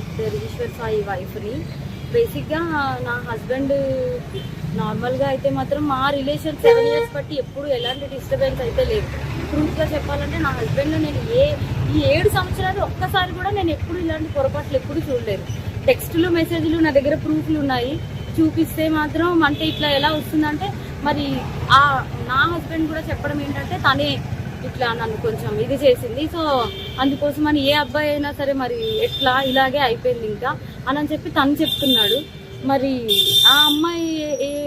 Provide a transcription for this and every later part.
ఇద్దరు ఈశ్వర్ సాయి వైఫ్ని. బేసిక్గా నా హస్బెండ్ నార్మల్గా అయితే మాత్రం మా రిలేషన్ 7 years బట్టి ఎప్పుడు ఎలాంటి డిస్టర్బెన్స్ అయితే లేదు. ట్రూత్గా చెప్పాలంటే నా హస్బెండ్ నేను ఈ 7 సంవత్సరాలు ఒక్కసారి కూడా నేను ఎప్పుడు ఇలాంటి పొరపాట్లు ఎప్పుడు చూడలేదు. టెక్స్టులు మెసేజ్లు నా దగ్గర ప్రూఫ్లు ఉన్నాయి, చూపిస్తే మాత్రం అంటే ఇట్లా ఎలా వస్తుందంటే మరి నా హస్బెండ్ కూడా చెప్పడం ఏంటంటే తనే ఇట్లా నన్ను కొంచెం ఇది చేసింది, సో అందుకోసం అని ఏ అబ్బాయి అయినా సరే మరి ఎట్లా ఇలాగే అయిపోయింది ఇంకా అని చెప్పి తను చెప్తున్నాడు. మరి ఆ అమ్మాయి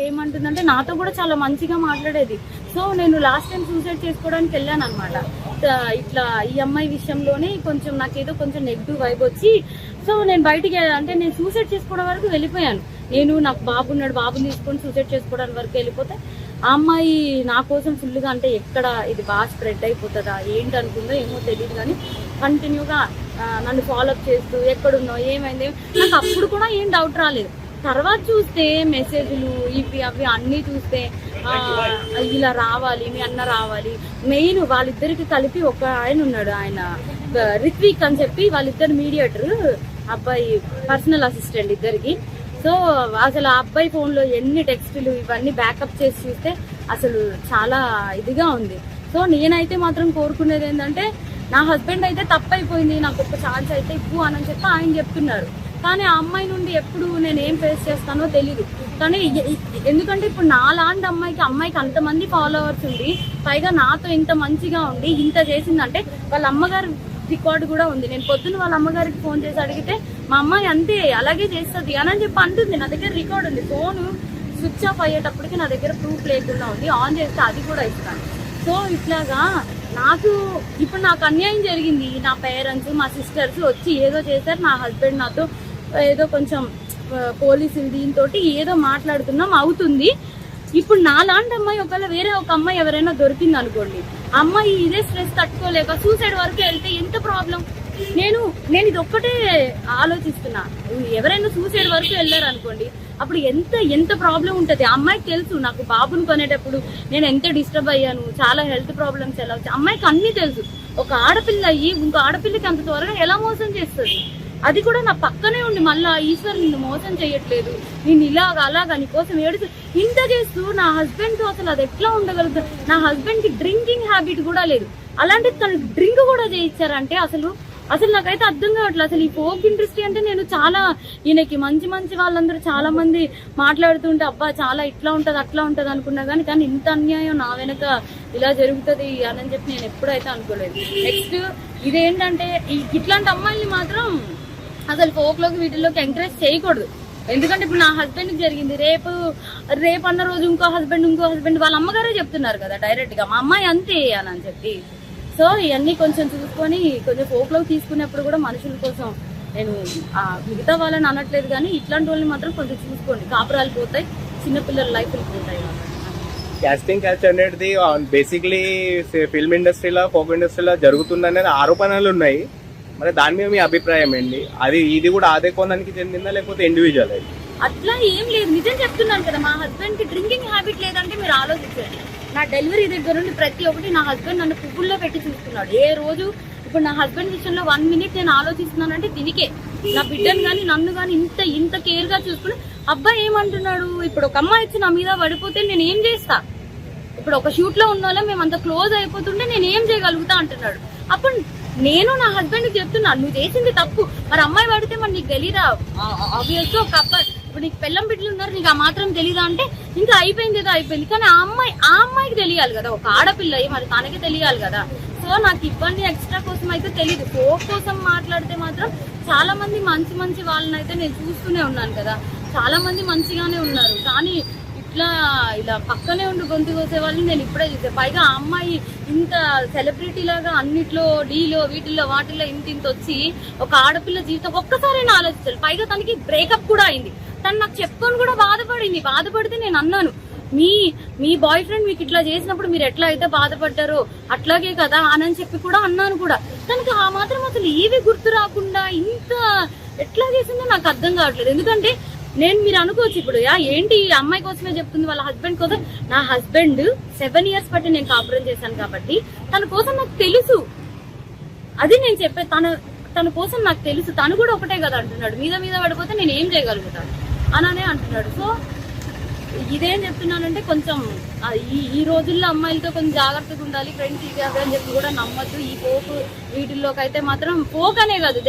ఏమంటుందంటే నాతో కూడా చాలా మంచిగా మాట్లాడేది. సో నేను లాస్ట్ టైం సూసైడ్ చేసుకోవడానికి వెళ్ళాను అనమాట. ఇట్లా ఈ అమ్మాయి విషయంలోనే కొంచెం నాకేదో కొంచెం నెగిటివ్ వైబ్ వచ్చి సో నేను బయటికి అంటే నేను సూసైడ్ చేసుకోవడం వరకు వెళ్ళిపోయాను. నాకు బాబు ఉన్నాడు, బాబుని తీసుకొని సూసైడ్ చేసుకోవడానికి వరకు వెళ్ళిపోతే ఆ అమ్మాయి నా కోసం ఫుల్గా అంటే ఎక్కడ ఇది బాగా స్ప్రెడ్ అయిపోతుందా ఏంటి అనుకుందో ఏమో తెలియదు, కానీ కంటిన్యూగా నన్ను ఫాలోఅప్ చేస్తూ ఎక్కడున్నావు ఏమైంది నాకు అప్పుడు కూడా ఏం డౌట్ రాలేదు. తర్వాత చూస్తే మెసేజ్లు ఇవి అవి అన్నీ చూస్తే ఇలా రావాలి, మీ అన్న రావాలి. మెయిన్ వాళ్ళిద్దరికి కలిపి ఒక ఆయన ఉన్నాడు, ఆయన రిత్విక్ అని చెప్పి, వాళ్ళిద్దరు మీడియేటర్, అబ్బాయి పర్సనల్ అసిస్టెంట్ ఇద్దరికి. సో అసలు ఆ అబ్బాయి ఫోన్లో ఎన్ని టెక్స్టులు ఇవన్నీ బ్యాకప్ చేసి చూస్తే అసలు చాలా ఇదిగా ఉంది. సో నేనైతే మాత్రం కోరుకునేది ఏంటంటే నా హస్బెండ్ అయితే తప్పైపోయింది, నాకు ఒక ఛాన్స్ అయితే ఇవ్వు అని చెప్పి ఆయన చెప్తున్నారు. కానీ ఆ అమ్మాయి నుండి ఎప్పుడు నేను ఏం ఫేస్ చేస్తానో తెలీదు. కానీ ఎందుకంటే ఇప్పుడు నాలాంటి అమ్మాయికి అంతమంది ఫాలోవర్స్ ఉండి పైగా నాతో ఇంత మంచిగా ఉండి ఇంత చేసిందంటే వాళ్ళ అమ్మగారు రికార్డు కూడా ఉంది. నేను పొద్దున్న వాళ్ళ అమ్మగారికి ఫోన్ చేసి అడిగితే మా అమ్మాయి అంతే అలాగే చేస్తుంది అని చెప్పి అంటుంది. నా దగ్గర రికార్డు ఉంది, ఫోన్ స్విచ్ ఆఫ్ అయ్యేటప్పటికి నా దగ్గర ప్రూఫ్ లేకుండా ఉంది, ఆన్ చేస్తే అది కూడా ఇస్తాను. సో ఇట్లాగా ఇప్పుడు నాకు అన్యాయం జరిగింది. నా పేరెంట్స్ మా సిస్టర్స్ వచ్చి ఏదో చేశారు, నా హస్బెండ్ నాతో ఏదో కొంచెం పోలీసులు దీంతో ఏదో మాట్లాడుతున్నాం అవుతుంది. ఇప్పుడు నాలాంటి అమ్మాయి ఒకవేళ వేరే ఒక అమ్మాయి ఎవరైనా దొరికింది అనుకోండి, అమ్మాయి ఇదే స్ట్రెస్ తట్టుకోలేక సూసైడ్ వరకు వెళ్తే ఎంత ప్రాబ్లం. నేను ఇది ఒక్కటే ఆలోచిస్తున్నా, ఎవరైనా సూసైడ్ వరకు వెళ్ళారు అనుకోండి అప్పుడు ఎంత ప్రాబ్లం ఉంటుంది. అమ్మాయికి తెలుసు నాకు బాబుని కొనేటప్పుడు నేను ఎంత డిస్టర్బ్ అయ్యాను, చాలా హెల్త్ ప్రాబ్లమ్స్ ఎలా వచ్చాయి అమ్మాయికి అన్నీ తెలుసు. ఒక ఆడపిల్ల అయ్యి ఇంకో ఆడపిల్లకి అంత త్వరగా ఎలా మోసం చేస్తుంది, అది కూడా నా పక్కనే ఉండి మళ్ళా ఈశ్వర్ నిన్ను మోసం చేయట్లేదు, నేను అలాగా నీకోసం ఏడుచు ఇంత చేస్తూ నా హస్బెండ్తో అసలు అది ఎట్లా ఉండగలుగుతుంది. నా హస్బెండ్కి డ్రింకింగ్ హ్యాబిట్ కూడా లేదు, అలాంటి తను డ్రింక్ కూడా చేయించారంటే అసలు నాకైతే అర్థం కావట్లేదు. అసలు ఈ ఫోక్ ఇండస్ట్రీ అంటే నేను చాలా ఈయనకి మంచి వాళ్ళందరూ చాలా మంది మాట్లాడుతుంటే అబ్బా చాలా ఇట్లా ఉంటుంది అట్లా ఉంటుంది అనుకున్నా కానీ ఇంత అన్యాయం నా వెనక ఇలా జరుగుతుంది అని చెప్పి నేను ఎప్పుడైతే అనుకోలేదు. నెక్స్ట్ ఇదేంటంటే ఇట్లాంటి అమ్మాయిని మాత్రం అసలు ఫోక్లోకి వీటిల్లోకి ఎంకరేజ్ చేయకూడదు. ఎందుకంటే ఇప్పుడు నా హస్బెండ్కి జరిగింది, రేపు అన్న రోజు ఇంకో హస్బెండ్ వాళ్ళ అమ్మగారే చెప్తున్నారు కదా డైరెక్ట్గా మా అమ్మాయి అంతే అని చెప్పి. సో ఇవన్నీ కొంచెం చూసుకొని కొంచెం ఫోక్లోకి తీసుకునేప్పుడు కూడా మనుషుల కోసం నేను మిగతా వాళ్ళని అనట్లేదు, కానీ ఇట్లాంటి వాళ్ళని మాత్రం కొంచెం చూసుకోండి, కాపురాలు పోతాయి, చిన్నపిల్లల లైఫ్లు పోతాయి. క్యాస్టింగ్ కల్చర్ అనేది బేసిక్లీ ఫిల్మ్ ఇండస్ట్రీలో ఫోక్ ఇండస్ట్రీలో జరుగుతుందనేది ఆరోపణలు ఉన్నాయి. మరి దాని మీద మీ అభిప్రాయం ఏంటి? ఇది కూడా అదే కోణానికి చెందిందా లేకపోతే ఇండివిజువల్? అట్లా ఏం లేదు, నిజం చెప్తున్నాను కదా. మా హస్బెండ్ కి డ్రింకింగ్ హ్యాబిట్ లేదంటే మీరు ఆలోచించండి. నా డెలివరీ దగ్గర నుండి ప్రతి ఒక్కటి నా హస్బెండ్ నన్ను పువ్వుల్లో పెట్టి చూస్తున్నాడు ఏ రోజు. ఇప్పుడు నా హస్బెండ్ విషయంలో 1 minute నేను ఆలోచిస్తున్నానంటే దీనికే, నా బిడ్డను కానీ నన్ను కానీ ఇంత కేర్ గా చూసుకుని అబ్బాయి ఏమంటున్నాడు, ఇప్పుడు ఒక అమ్మాయి వచ్చి నా మీద పడిపోతే నేను ఏం చేస్తా, ఇప్పుడు ఒక షూట్ లో ఉన్న వాళ్ళం మేము అంత క్లోజ్ అయిపోతుంటే నేను ఏం చేయగలుగుతా అంటున్నాడు. అప్పుడు నేను నా హస్బెండ్ చెప్తున్నా నువ్వు చేసింది తప్పు, మరి అమ్మాయి పడితే మరి నీకు తెలీదా, ఆబ్వియస్ గా ఒక అబ్బాయి ఇప్పుడు నీకు పెళ్ళం బిడ్డలు ఉన్నారు నీకు ఆ మాత్రం తెలీదా అంటే ఇంకా అయిపోయింది ఏదో అయిపోయింది. కానీ ఆ అమ్మాయికి తెలియాలి కదా, ఒక ఆడపిల్ల మరి తనకి తెలియాలి కదా. సో నాకు ఇబ్బంది ఎక్స్ట్రా కోసం అయితే తెలియదు. ఫోక్ కోసం మాట్లాడితే మాత్రం చాలా మంది మంచి వాళ్ళని అయితే నేను చూస్తూనే ఉన్నాను కదా, చాలా మంది మంచిగానే ఉన్నారు. కానీ ఇలా పక్కనే ఉండి గొంతు కోసే వాళ్ళని నేను ఇప్పుడే చూసే. పైగా ఆ అమ్మాయి ఇంత సెలబ్రిటీ లాగా అన్నిట్లో డీలో వీటిల్లో వాటిల్లో ఇంత వచ్చి ఒక ఆడపిల్ల జీవితం ఒక్కసారైనా ఆలోచించాలి. పైగా తనకి బ్రేకప్ కూడా అయింది, తను నాకు చెప్పుకొని కూడా బాధపడితే నేను అన్నాను మీ బాయ్ ఫ్రెండ్ మీకు ఇట్లా చేసినప్పుడు మీరు ఎట్లా అయితే బాధపడ్డారో అట్లాగే కదా అని చెప్పి కూడా అన్నాను కూడా. తనకి ఆ మాత్రం అసలు ఏవి గుర్తు రాకుండా ఇంత ఎట్లా చేసిందో నాకు అర్థం కావట్లేదు. ఎందుకంటే మీరు అనుకోవచ్చు ఇప్పుడు ఏంటి ఈ అమ్మాయి కోసమే చెప్తుంది వాళ్ళ హస్బెండ్ కోసం. నా హస్బెండ్ 7 years బట్టి నేను కాపురం చేశాను కాబట్టి తన కోసం నాకు తెలుసు. అది నేను చెప్పే తన కోసం నాకు తెలుసు, తను కూడా ఒకటే కదా అంటున్నాడు, మీద మీద పడిపోతే నేను ఏం చేయగలుగుతాను అననే అంటున్నాడు. సో ఇదేం చెప్తున్నానంటే కొంచెం ఈ రోజుల్లో అమ్మాయిలతో కొంచెం జాగ్రత్తగా ఉండాలి, ఫ్రెండ్స్ ఇవి అవి అని చెప్పి కూడా నమ్మద్దు. ఈ పోకు వీటిల్లోకి అయితే మాత్రం పోక్ అనే కాదు